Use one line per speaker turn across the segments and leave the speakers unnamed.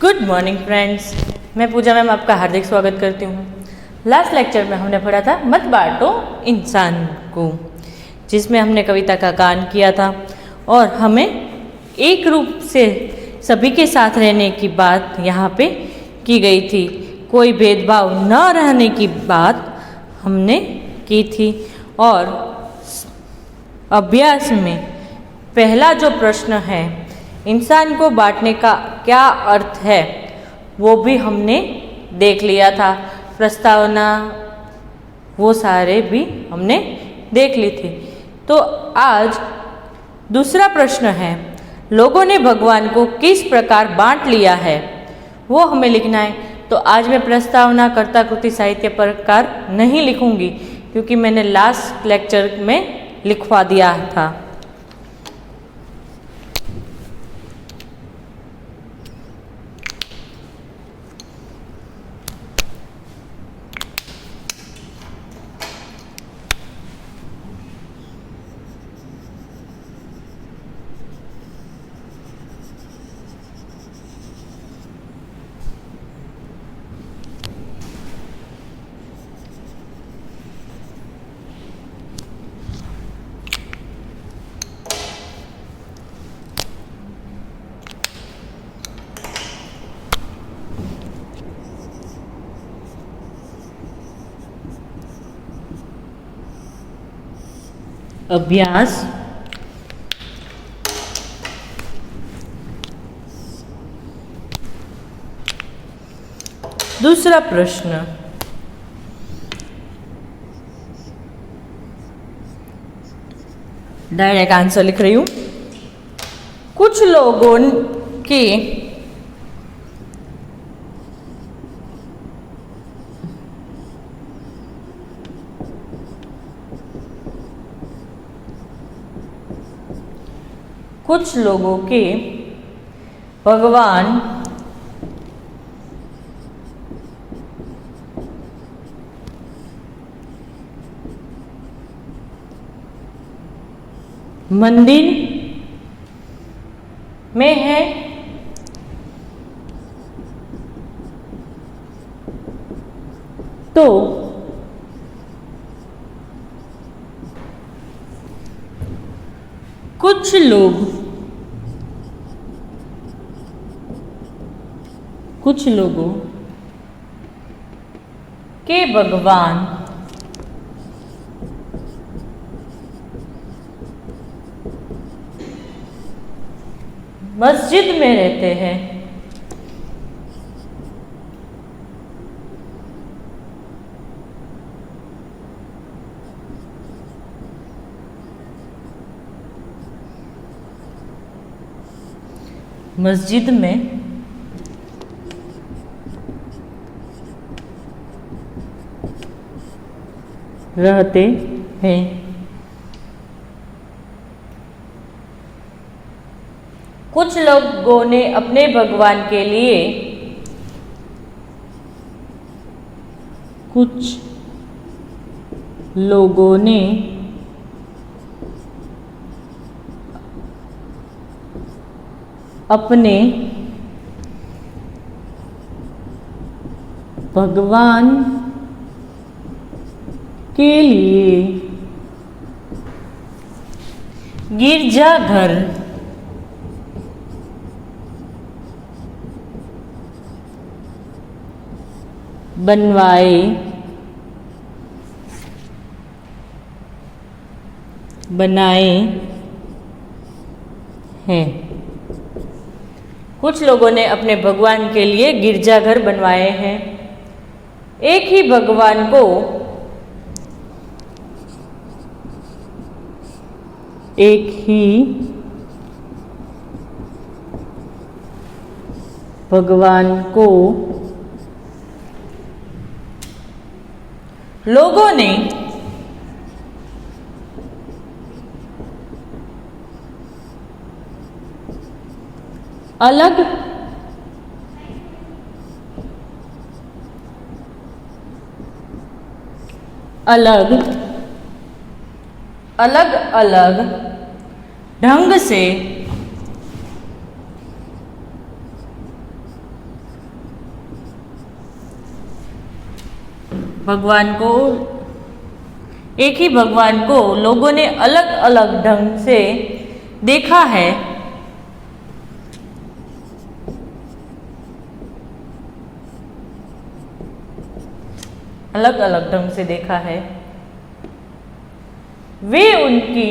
Good morning friends, मैं पूजा ma'am आपका हार्दिक स्वागत करती हूँ। लास्ट लेक्चर में हमने पढ़ा था मत बांटो इंसान को, जिसमें हमने कविता का गान किया था और हमें एक रूप से सभी के साथ रहने की बात यहाँ पे की गई थी। कोई भेदभाव न रहने की बात हमने की थी। और अभ्यास में पहला जो प्रश्न है, इंसान को बांटने का क्या अर्थ है, वो भी हमने देख लिया था। प्रस्तावना वो सारे भी हमने देख ली थी। तो आज दूसरा प्रश्न है, लोगों ने भगवान को किस प्रकार बांट लिया है, वो हमें लिखना है। तो आज मैं प्रस्तावना, कर्ता, कृति, साहित्य प्रकार नहीं लिखूंगी क्योंकि मैंने लास्ट लेक्चर में लिखवा दिया था। अभ्यास दूसरा प्रश्न, डायरेक्ट आंसर लिख रही हूं। कुछ लोगों के भगवान मंदिर में है, तो कुछ लोगों के भगवान मस्जिद में रहते हैं। मस्जिद में रहते हैं। कुछ लोगों ने अपने भगवान के लिए अपने भगवान के लिए गिरजाघर बनाए हैं। कुछ लोगों ने अपने भगवान के लिए गिरजाघर बनवाए हैं। एक ही भगवान को लोगों ने अलग अलग ढंग से भगवान को एक ही भगवान को लोगों ने अलग अलग ढंग से देखा है। अलग अलग ढंग से देखा है। वे उनकी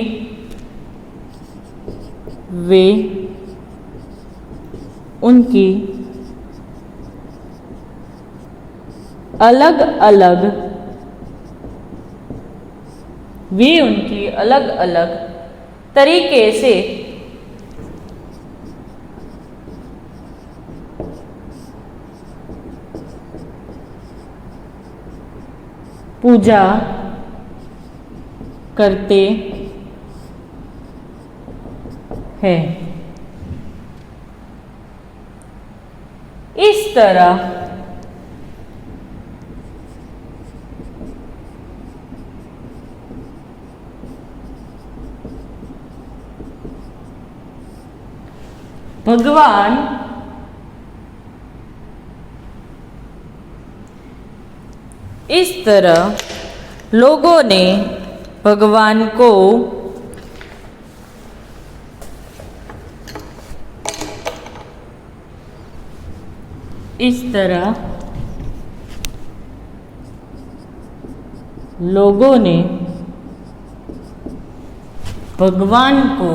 अलग अलग तरीके से पूजा करते हैं। इस तरह भगवान इस तरह लोगों ने भगवान को इस तरह लोगों ने भगवान को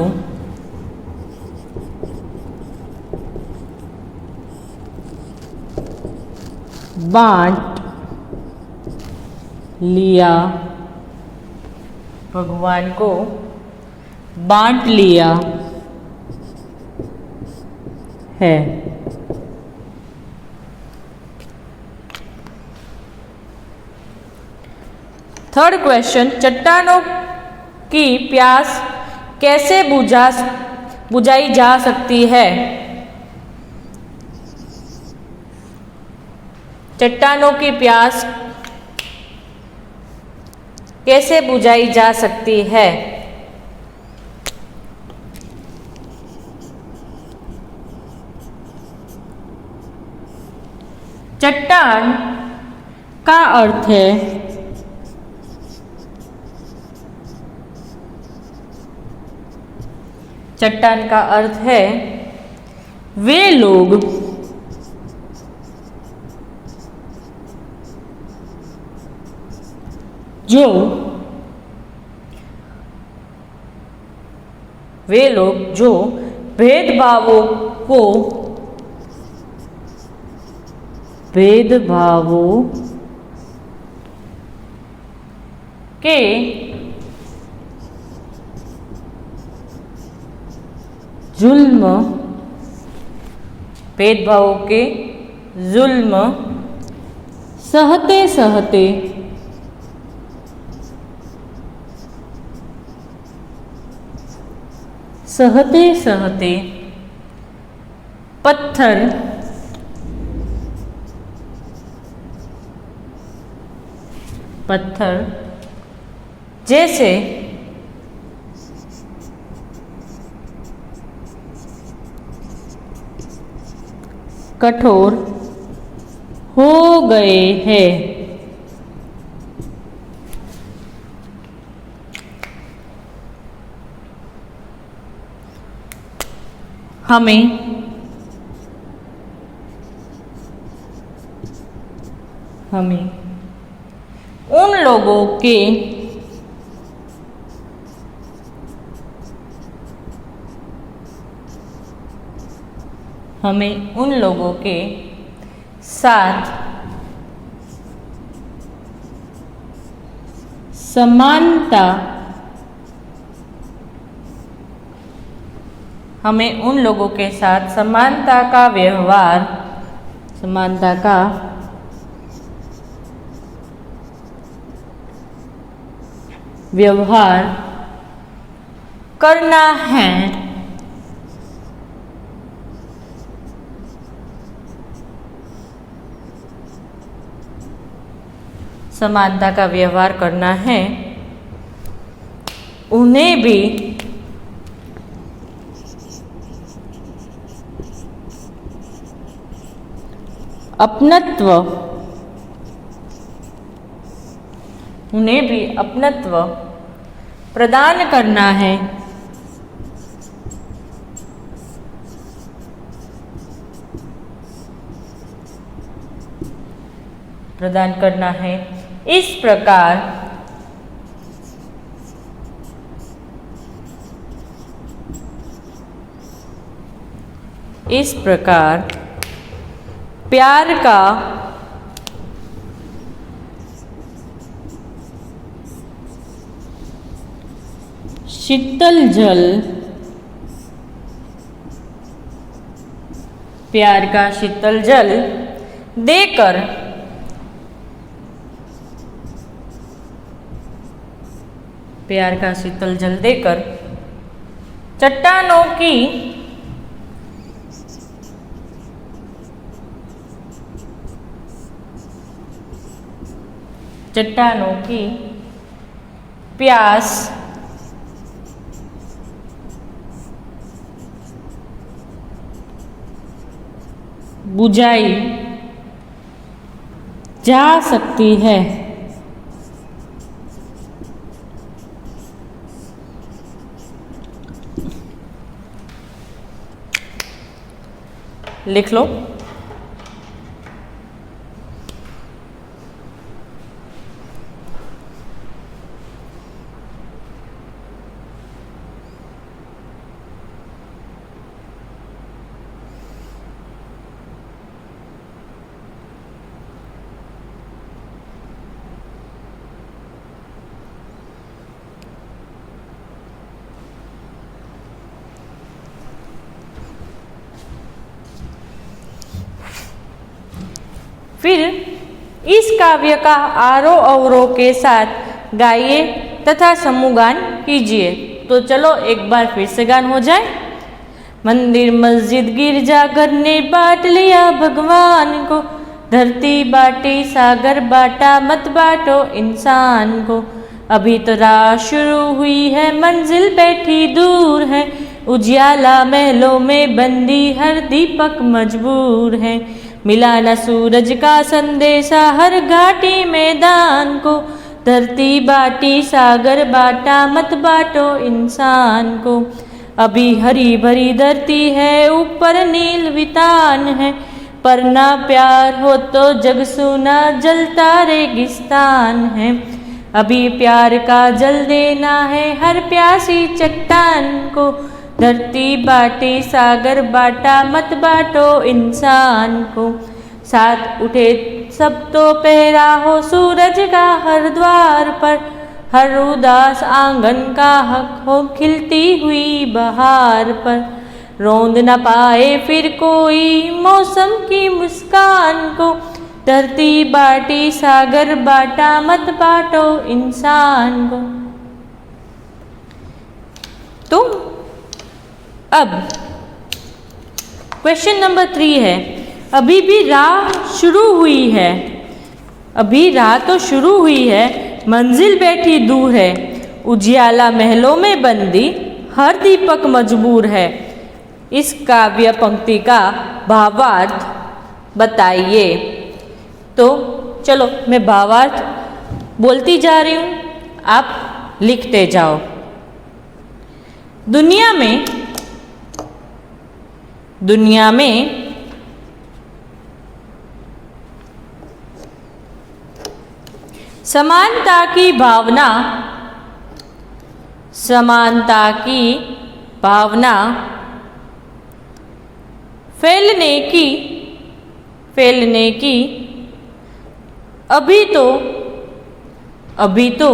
बांट लिया। भगवान को बांट लिया है। थर्ड क्वेश्चन, चट्टानों की प्यास कैसे बुझाई जा सकती है? चट्टानों की प्यास कैसे बुझाई जा सकती है? चट्टान का अर्थ है चट्टान का अर्थ है वे लोग जो भेदभावों के जुल्म सहते सहते पत्थर जैसे कठोर हो गए हैं। हमें उन लोगों के साथ समानता का व्यवहार करना है। समानता का व्यवहार करना है। उन्हें भी अपनत्व उन्हें भी अपनत्व प्रदान करना है। प्रदान करना है। इस प्रकार प्यार का शीतल जल, प्यार का शीतल जल देकर प्यार का शीतल जल देकर चट्टानों की प्यास बुझाई जा सकती है। लिख लो। फिर इस काव्य का आरोह अवरोह के साथ गाइए तथा समूहगान कीजिए। तो चलो एक बार फिर से गान हो जाए। मंदिर मस्जिद गिरजा घर ने बांट लिया भगवान को, धरती बाटी सागर बाटा मत बांटो इंसान को। अभी तो राह शुरू हुई है मंजिल बैठी दूर है, उजियाला महलों में बंदी हर दीपक मजबूर है। मिला न सूरज का संदेशा हर घाटी मैदान को, धरती बाटी सागर बाटा मत बांटो इंसान को। अभी हरी भरी धरती है ऊपर नील वितान है, पर ना प्यार हो तो जग सूना जलता रेगिस्तान है। अभी प्यार का जल देना है हर प्यासी चट्टान को, धरती बाटी सागर बाटा मत बांटो इंसान को। साथ उठे सब तो पहरा हो सूरज का हर द्वार पर, हर उदास आंगन का हक हो खिलती हुई बहार पर। रोंद न पाए फिर कोई मौसम की मुस्कान को, धरती बाटी सागर बाटा मत बांटो इंसान को। तो अब क्वेश्चन नंबर 3 है, अभी भी राह शुरू हुई है, अभी राह तो शुरू हुई है, मंजिल बैठी दूर है, उजियाला महलों में बंदी हर दीपक मजबूर है। इस काव्य पंक्ति का भावार्थ बताइए। तो चलो मैं भावार्थ बोलती जा रही हूँ, आप लिखते जाओ। दुनिया में समानता की भावना फैलने की अभी तो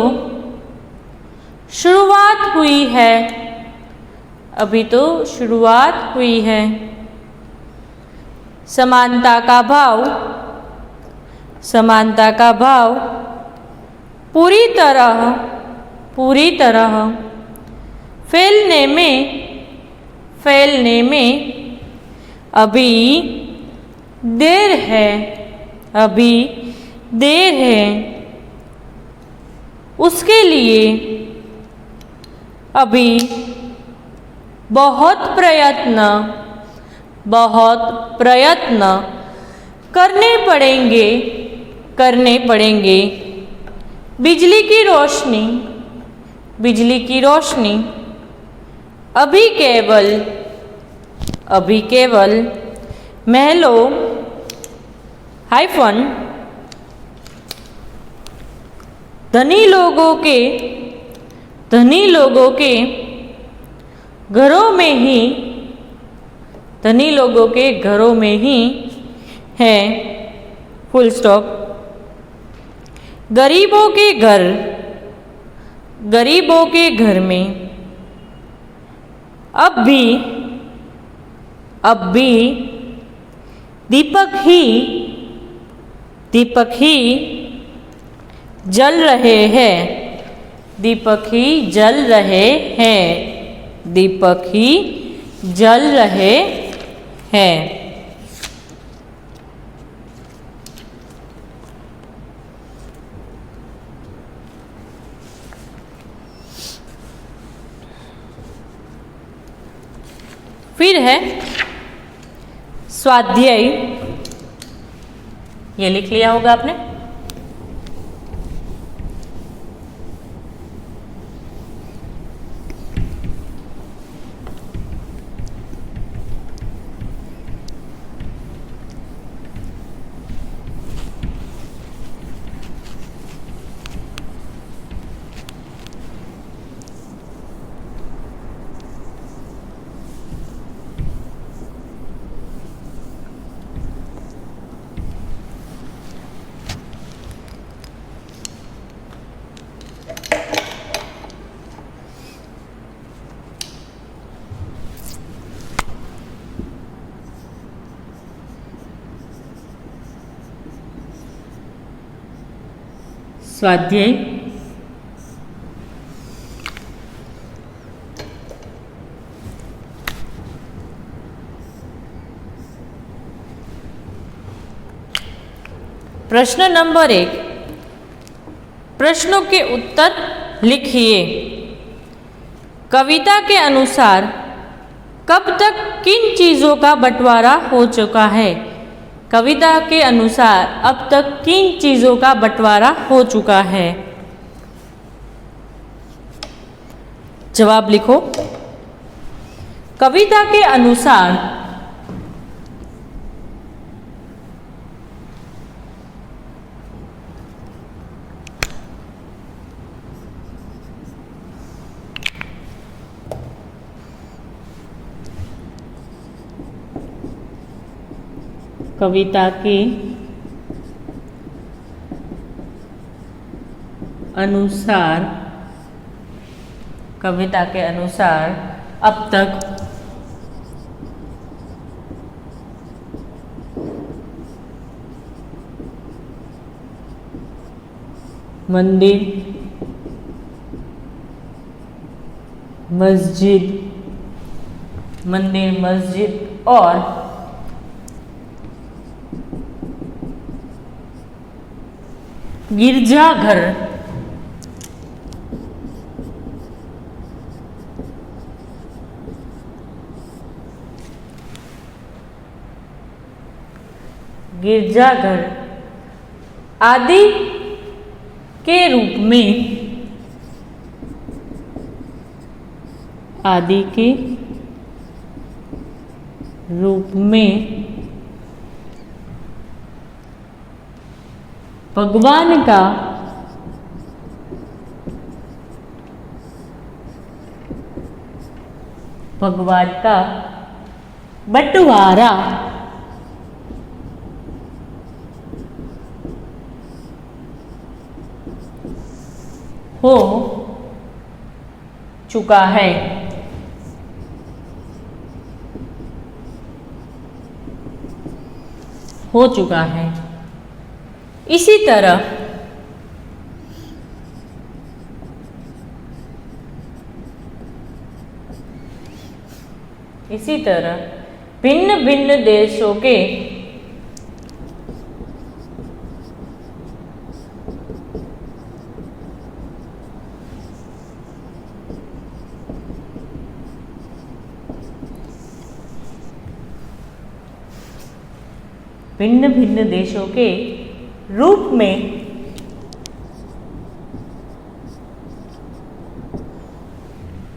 शुरुआत हुई है, अभी तो शुरुआत हुई है। समानता का भाव पूरी तरह फैलने में अभी देर है, उसके लिए अभी बहुत प्रयत्न करने पड़ेंगे। बिजली की रोशनी, बिजली की रोशनी अभी केवल महलों हाइफन धनी लोगों के घरों में ही है, फुल स्टॉप। गरीबों के घर में अब भी दीपक ही जल रहे हैं, दीपक ही जल रहे हैं। फिर है स्वाध्याय, ये लिख लिया होगा आपने। स्वाध्याय प्रश्न नंबर 1, प्रश्नों के उत्तर लिखिए। कविता के अनुसार कब तक किन चीज़ों का बंटवारा हो चुका है? कविता के अनुसार अब तक किन चीज़ों का बंटवारा हो चुका है? जवाब लिखो। कविता के अनुसार कविता के अनुसार अब तक मंदिर, मस्जिद और गिरजाघर आदि के रूप में भगवान का बंटवारा हो चुका है। इसी तरह भिन्न भिन्न देशों के रूप में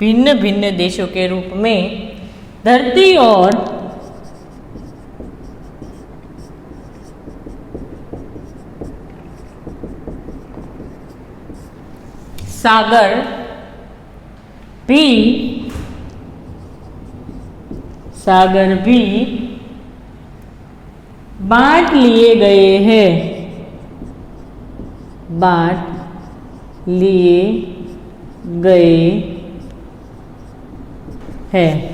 भिन्न भिन्न देशों के रूप में धरती और सागर भी बांट लिए गए हैं, बांट लिए गए हैं।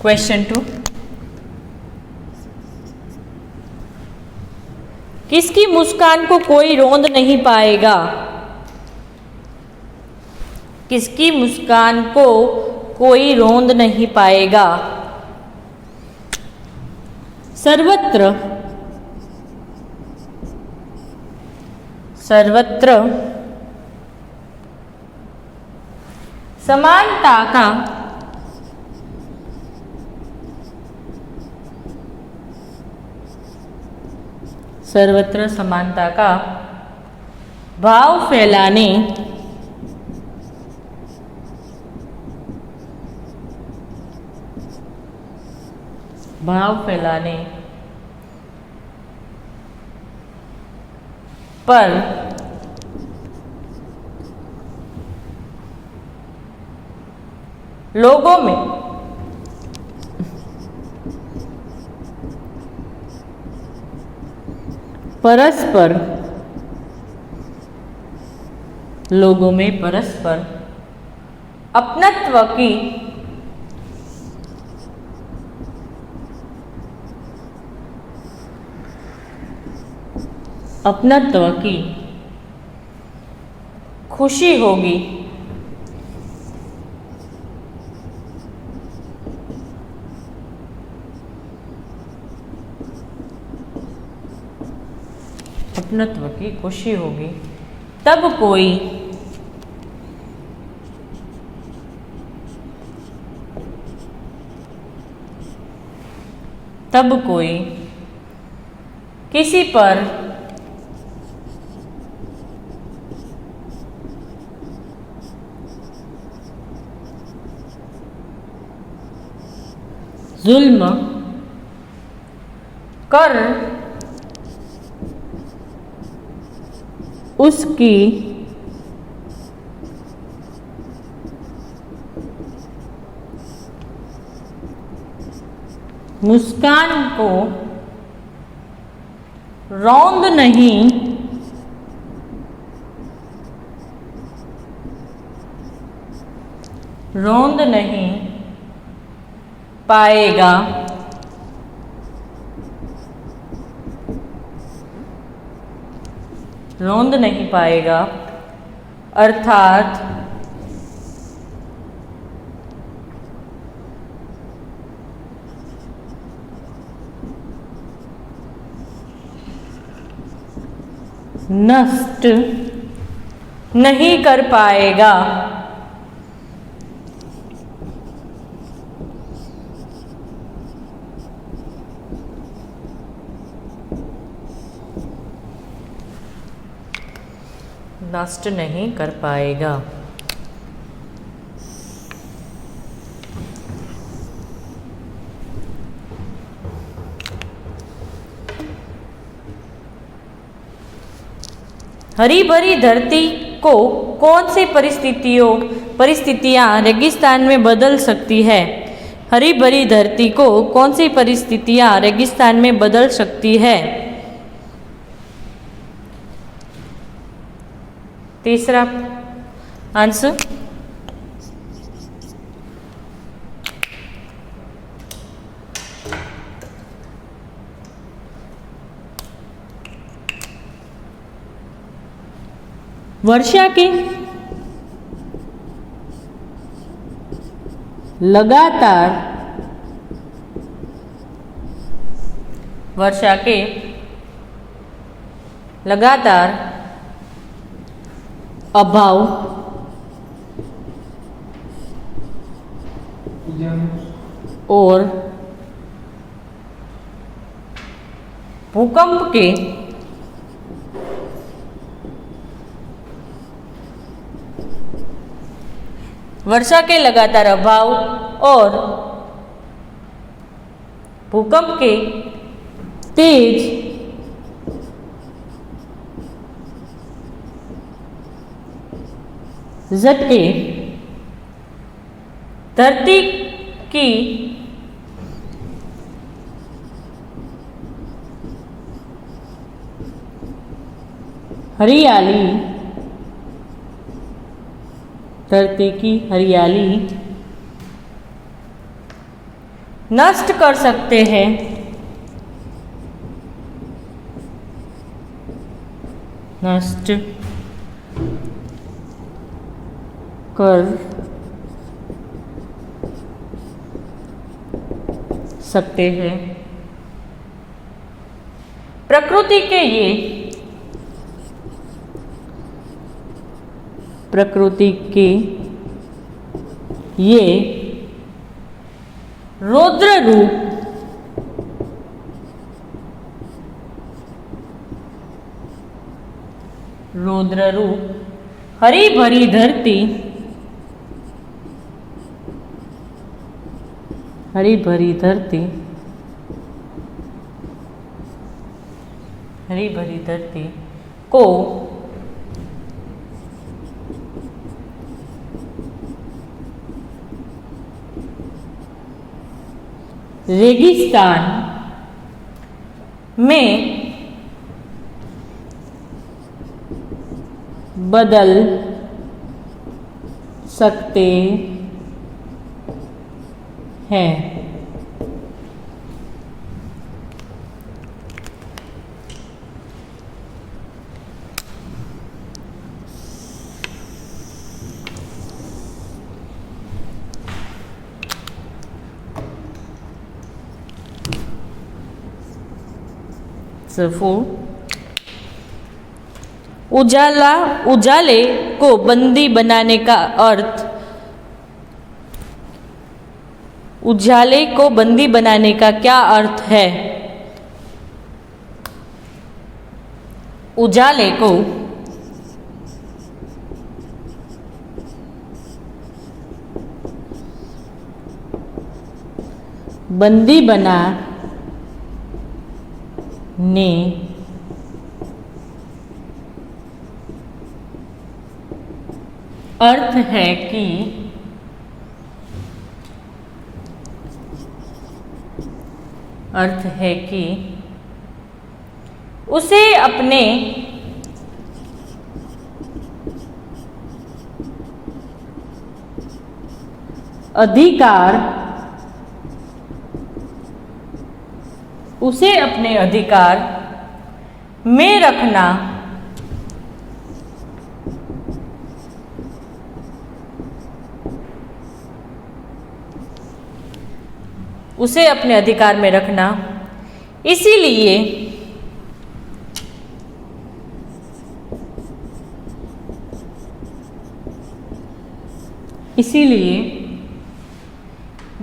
क्वेश्चन 2, किसकी मुस्कान को कोई रोंद नहीं पाएगा? किसकी मुस्कान को कोई रोंद नहीं पाएगा? सर्वत्र समानता का सर्वत्र समानता का भाव फैलाने पर लोगों में परस्पर अपनत्व की खुशी होगी। अपनत्व की खुशी होगी तब कोई किसी पर जुल्म कर उसकी मुस्कान को रौंद नहीं पाएगा। रौंद नहीं पाएगा अर्थात नष्ट नहीं कर पाएगा। नष्ट नहीं कर पाएगा। हरी भरी धरती को कौन सी परिस्थितियां रेगिस्तान में बदल सकती है? हरी भरी धरती को कौन सी परिस्थितियां रेगिस्तान में बदल सकती है? तीसरा आंसर वर्षा के लगातार अभाव और भूकंप के वर्षा के लगातार अभाव और भूकंप के तेज झटके धरती की हरियाली धरती की हरियाली नष्ट कर सकते हैं, नष्ट कर सकते हैं। प्रकृति के ये रौद्र रूप हरी भरी धरती को रेगिस्तान में बदल सकते हैं। उजाले को बंदी बनाने का अर्थ, उजाले को बंदी बनाने का क्या अर्थ है? उजाले को बंदी बनाने अर्थ है कि उसे अपने अधिकार में रखना इसीलिए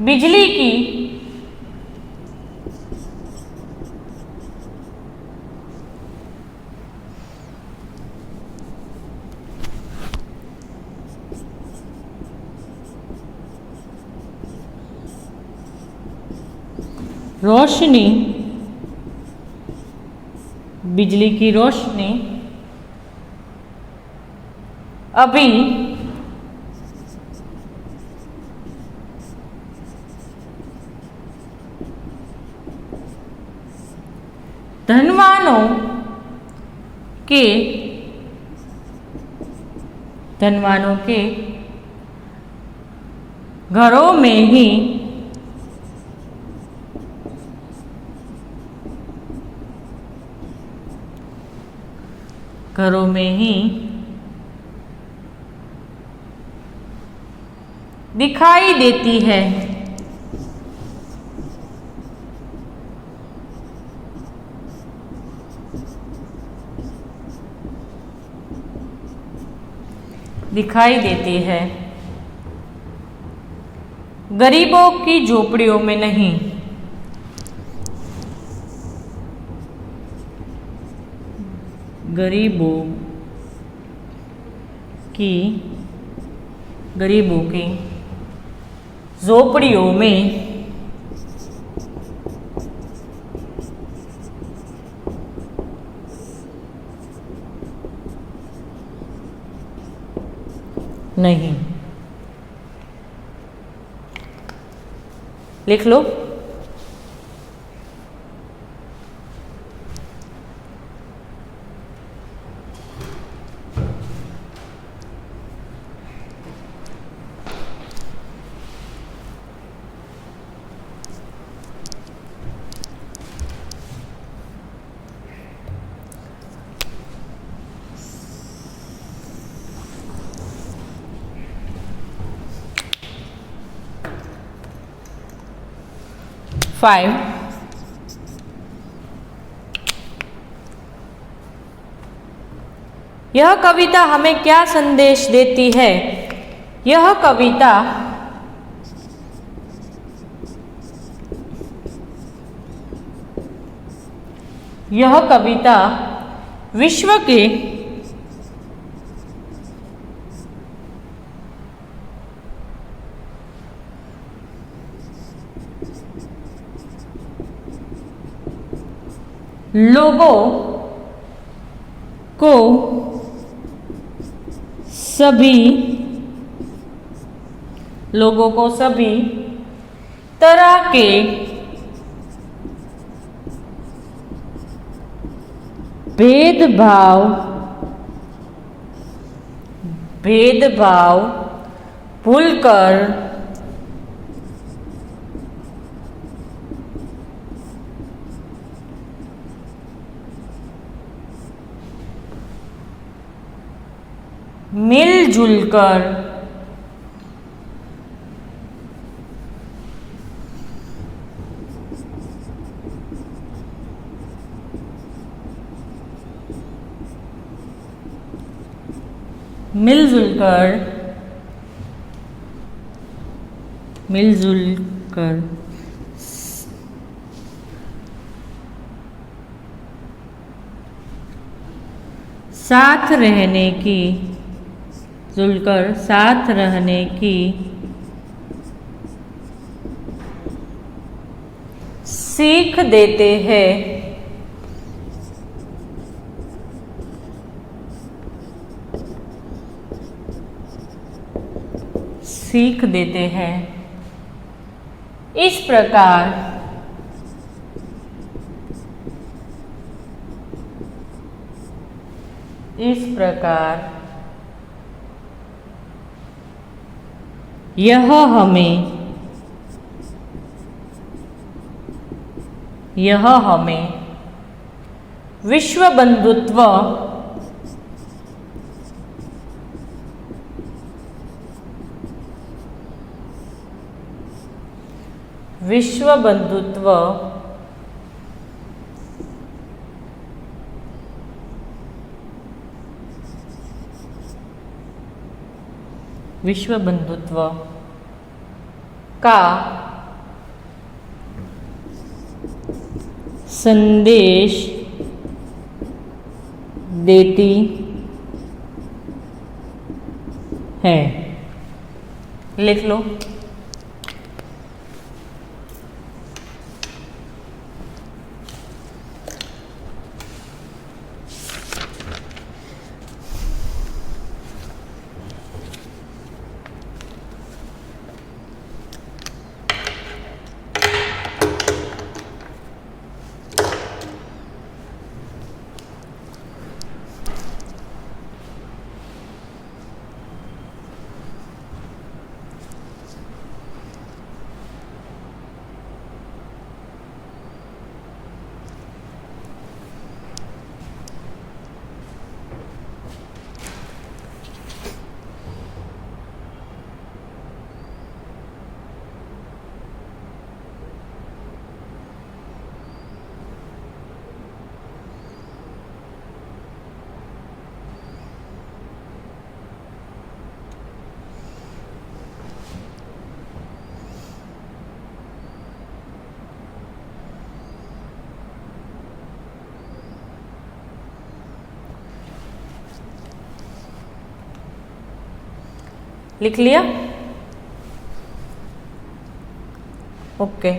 बिजली की रोशनी अभी धनवानों के घरों में ही दिखाई देती है। दिखाई देती है, गरीबों की झोपड़ियों में नहीं। गरीबों की झोपड़ियों में नहीं। लिख लो। फाइव, यह कविता हमें क्या संदेश देती है? यह कविता विश्व के लोगों को सभी तरह के भेदभाव भूलकर मिलजुल कर साथ रहने की सीख देते हैं। इस प्रकार यह हमें विश्व बंधुत्व का संदेश देती है। लिख लो। लिख लिया? ओके।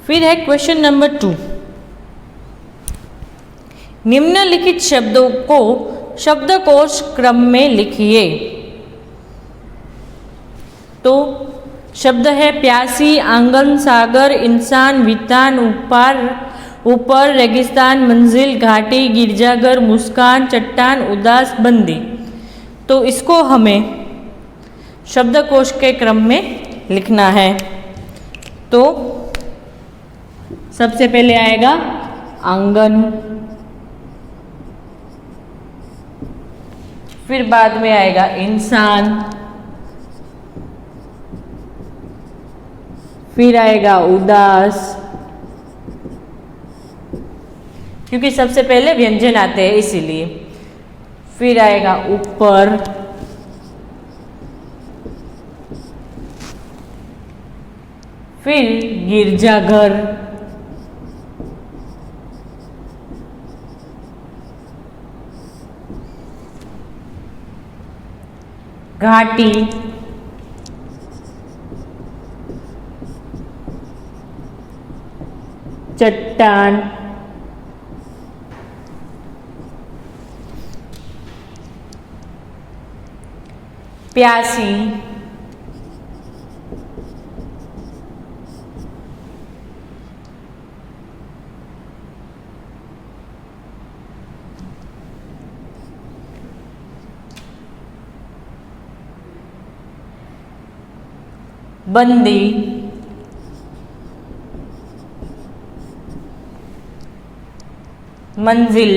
फिर है क्वेश्चन नंबर 2। निम्नलिखित शब्दों को शब्दकोश क्रम में लिखिए। तो शब्द है प्यासी, आंगन, सागर, इंसान, वितान, ऊपर, रेगिस्तान, मंजिल, घाटी, गिरजाघर, मुस्कान, चट्टान, उदास, बंदी। तो इसको हमें शब्दकोश के क्रम में लिखना है। तो सबसे पहले आएगा आंगन, फिर बाद में आएगा इंसान, फिर आएगा उदास, क्योंकि सबसे पहले व्यंजन आते हैं इसीलिए। फिर आएगा ऊपर, फिर गिरजाघर, घाटी, चट्टान, प्यासी, बंदी, मंजिल,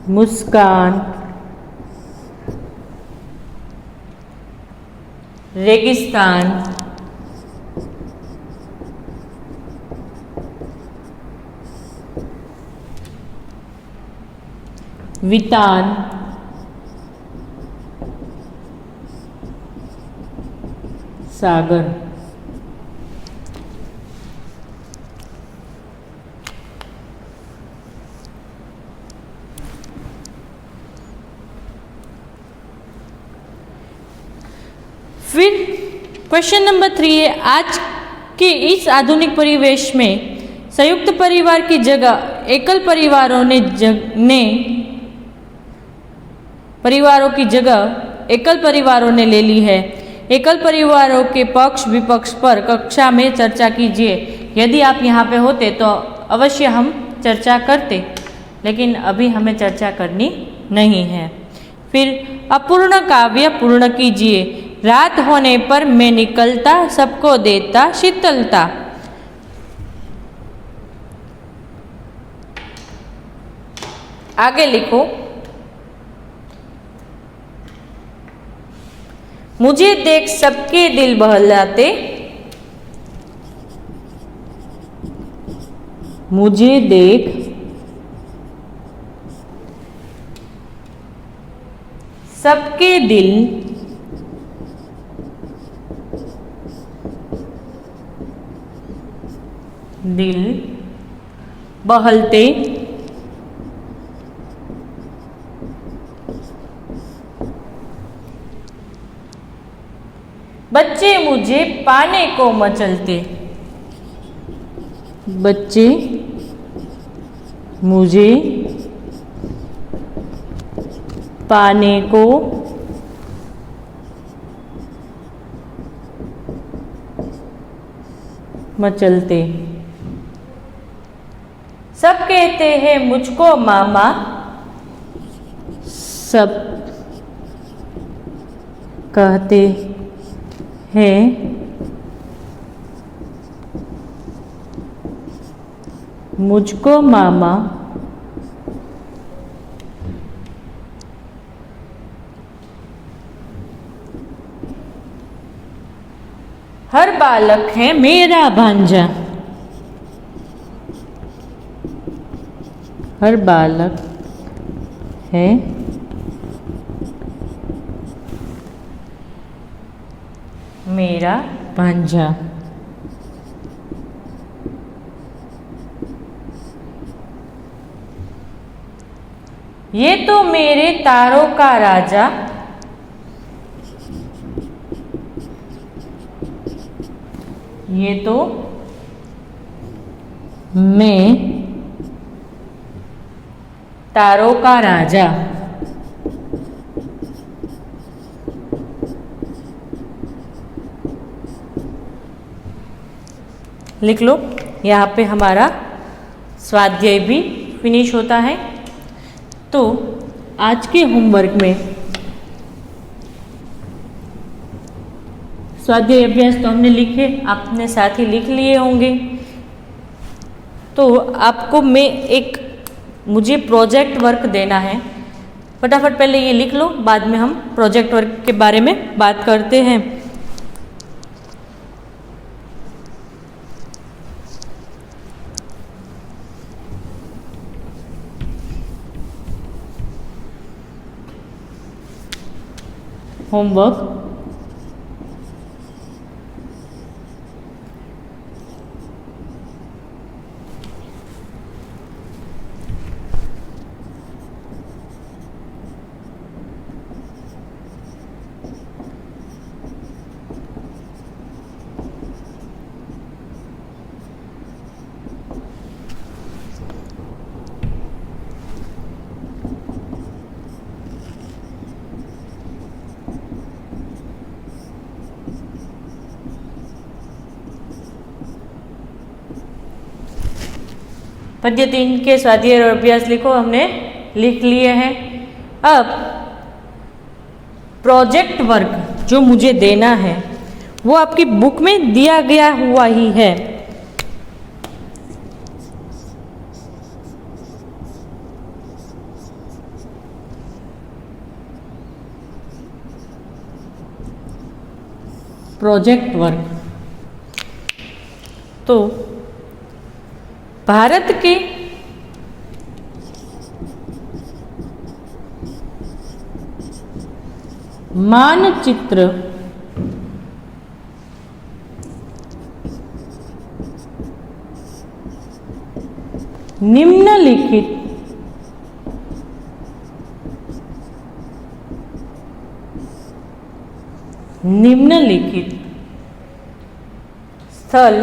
मुस्कान, रेगिस्तान, वितान, सागर। फिर क्वेश्चन नंबर 3 है, आज के इस आधुनिक परिवेश में संयुक्त परिवार की जगह एकल परिवारों ने ले ली है। एकल परिवारों के पक्ष विपक्ष पर कक्षा में चर्चा कीजिए। यदि आप यहाँ पे होते तो अवश्य हम चर्चा करते, लेकिन अभी हमें चर्चा करनी नहीं है। फिर अपूर्ण काव्य पूर्ण कीजिए। रात होने पर मैं निकलता, सबको देता शीतलता। आगे लिखो, मुझे देख सबके दिल बहलाते, मुझे देख सबके दिल बहलते, बच्चे मुझे पाने को मचलते, बच्चे मुझे पाने को मचलते। सब कहते हैं मुझको मामा, सब कहते हैं मुझको मामा, हर बालक है मेरा भांजा, हर बालक है मेरा भांजा। ये तो मेरे तारों का राजा, ये तो मैं तारों का राजा। लिख लो। यहाँ पे हमारा स्वाध्याय भी फिनिश होता है। तो आज के होमवर्क में स्वाध्याय अभ्यास तो हमने लिखे, आपने साथ ही लिख लिए होंगे। तो आपको मुझे प्रोजेक्ट वर्क देना है। फटाफट पहले ये लिख लो, बाद में हम प्रोजेक्ट वर्क के बारे में बात करते हैं। होमवर्क पद्य 3 के स्वाध्याय और अभ्यास लिखो, हमने लिख लिए हैं। अब प्रोजेक्ट वर्क जो मुझे देना है वो आपकी बुक में दिया गया हुआ ही है। प्रोजेक्ट वर्क तो भारत के मानचित्र निम्नलिखित स्थल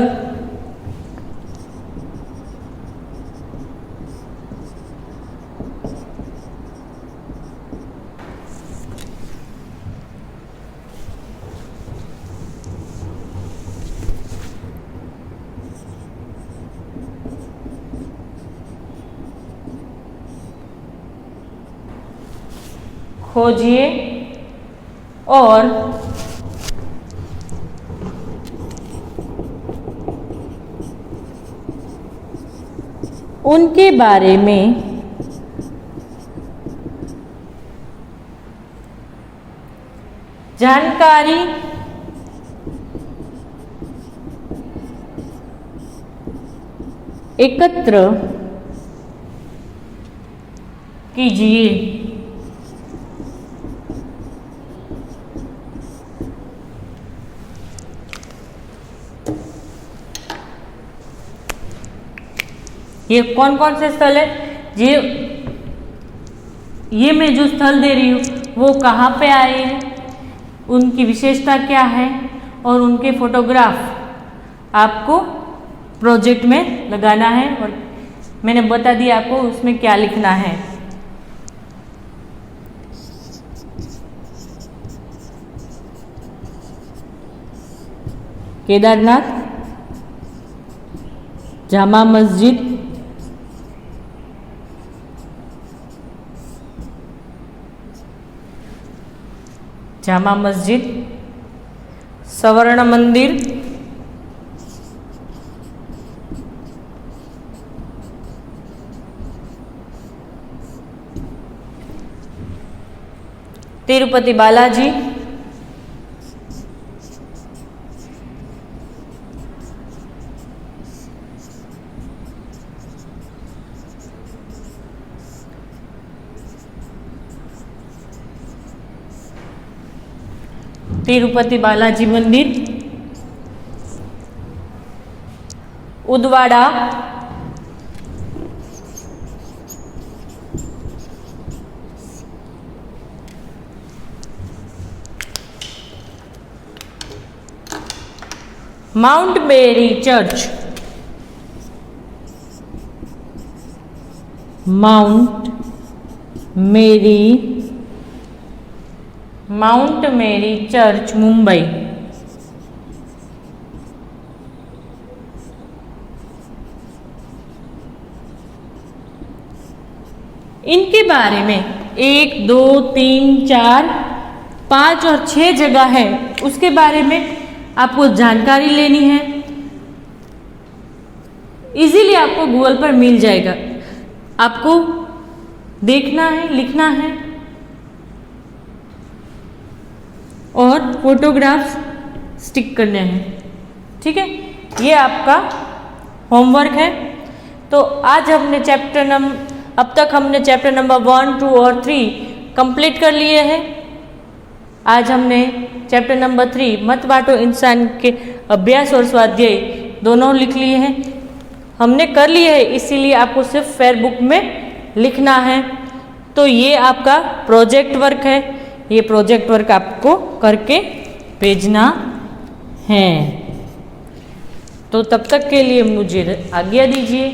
खोजिए और उनके बारे में जानकारी एकत्र कीजिए। ये कौन कौन से स्थल है? ये मैं जो स्थल दे रही हूँ वो कहाँ पे आए हैं, उनकी विशेषता क्या है और उनके फोटोग्राफ आपको प्रोजेक्ट में लगाना है। और मैंने बता दिया आपको उसमें क्या लिखना है। केदारनाथ, जामा मस्जिद, जामा मस्जिद, स्वर्ण मंदिर, तिरुपति बालाजी, तिरुपति बालाजी मंदिर, उदवाड़ा, माउंट मेरी चर्च, माउंट मेरी चर्च मुंबई, इनके बारे में 1, 2, 3, 4, 5 और 6 जगह है, उसके बारे में आपको जानकारी लेनी है। इजीली आपको गूगल पर मिल जाएगा, आपको देखना है, लिखना है और फोटोग्राफ्स स्टिक करने हैं। ठीक है, ये आपका होमवर्क है। तो आज हमने अब तक हमने चैप्टर नंबर 1, 2 और 3 कंप्लीट कर लिए हैं। आज हमने चैप्टर नंबर 3 मत बांटो इंसान के अभ्यास और स्वाध्याय दोनों लिख लिए हैं, हमने कर लिए हैं, इसीलिए आपको सिर्फ फेयर बुक में लिखना है। तो ये आपका प्रोजेक्ट वर्क है, ये प्रोजेक्ट वर्क आपको करके भेजना है। तो तब तक के लिए मुझे आज्ञा दीजिए।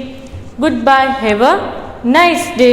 Goodbye, have a nice day.